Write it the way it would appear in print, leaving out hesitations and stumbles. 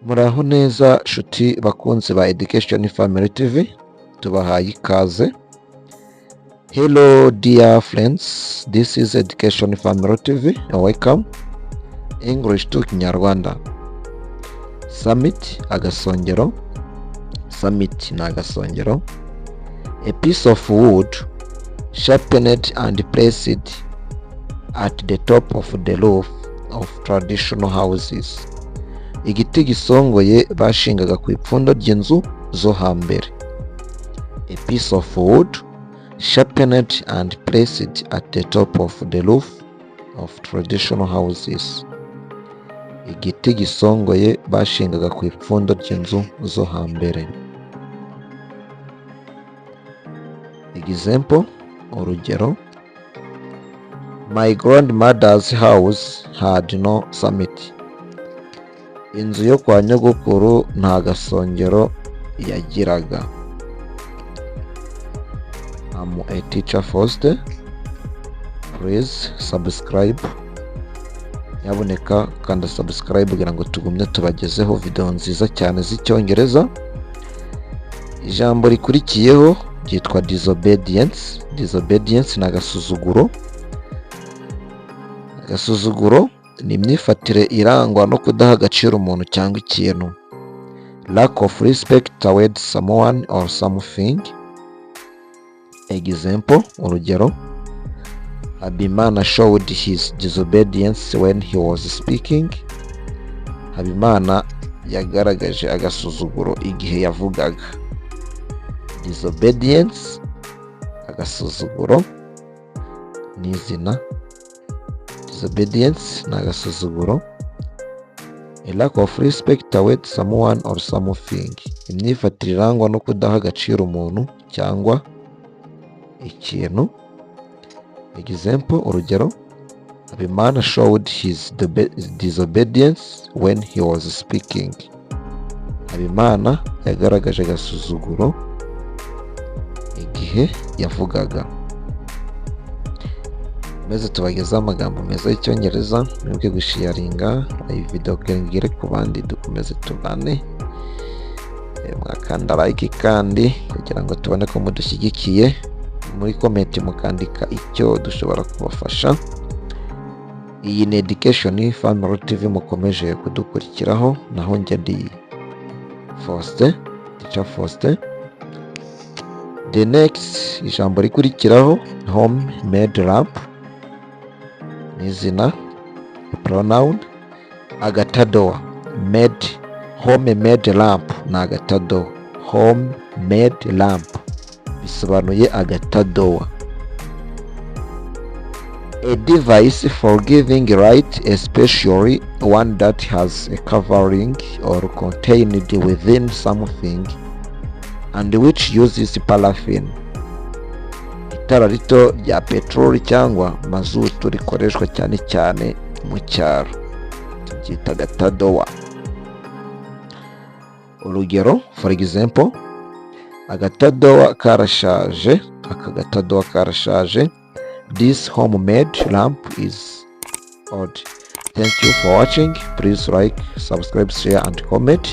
Muraho neza shuti bakunzi ba Education Family TV, tubahaye ikaze. Hello dear friends, this is Education Family TV. Welcome. English to Kinyarwanda. Summit agasongero. Summit na agasongero. A piece of wood sharpened and placed at the top of the roof of traditional houses. Igiti gisongoye bashingaga ku ipfundo ry'inzu zo hambere. A piece of wood sharpened and placed at the top of the roof of traditional houses. Igiti gisongoye bashingaga ku ipfundo ry'inzu zo hambere. Example, urugero: My grandmother's house had no summit. Inzu yo kwa nyogokuru nta gasongero yagiraga. I'm a Teacher Faustin. Please subscribe. Nyaboneka kanda subscribe kugira ngo tugumye tubagezeho video nziza cyane z'icyongereza. Ijambo rikurikiyeho ryitwa disobedience. Disobedience ni agasuzuguro. Agasuzuguro ni imyifatire irangwa no kudaha agaciro umuntu cyangwa ikintu. Lack of respect towards someone or something. Example, urugero: Habimana showed his disobedience when he was speaking. Habimana yagaragaje agasuzuguro igihe yavugaga. Disobedience, agasuzuguro ni izina. Disobedience na agasuzuguro. A lack of respect towards someone or something. Imyifatire irangwa no kudaha agaciro umuntu cyangwa ikintu. Example, urugero: Habimana showed his disobedience when he was speaking. Habimana yagaragaje agasuzuguro igihe yavugaga. Meze tubagezaho amagambo meza y'icyongereza, mwibuke gusharinga iyi video kengere ku bandi, dukomeze tubane. Mwakanda like kandi kugira ngo tubone ko mudushyigikiye. Muri comment mukandika icyo dushobora kubafasha. Iyi ni Education Family TV mukomeje kudukurikiraho, naho njye ndi Faustin, Teacher Faustin. The next ijambo rikurikiraho, homemade lamp ni izina, pronoun. Agatadowa, made, homemade lamp na agatadowa. Homemade lamp bisobanuye agatadowa. A device for giving light, especially one that has a covering or contained within something and which uses paraffin. Itara rito rya peteroli cyangwa mazutu rikoreshwa cyane cyane mu cyaro, tubyita agatadowa. Urugero, for example: agatadowa karashaje. Aka gatadowa karashaje. This homemade lamp is old. Thank you for watching. Please like, subscribe, share and comment.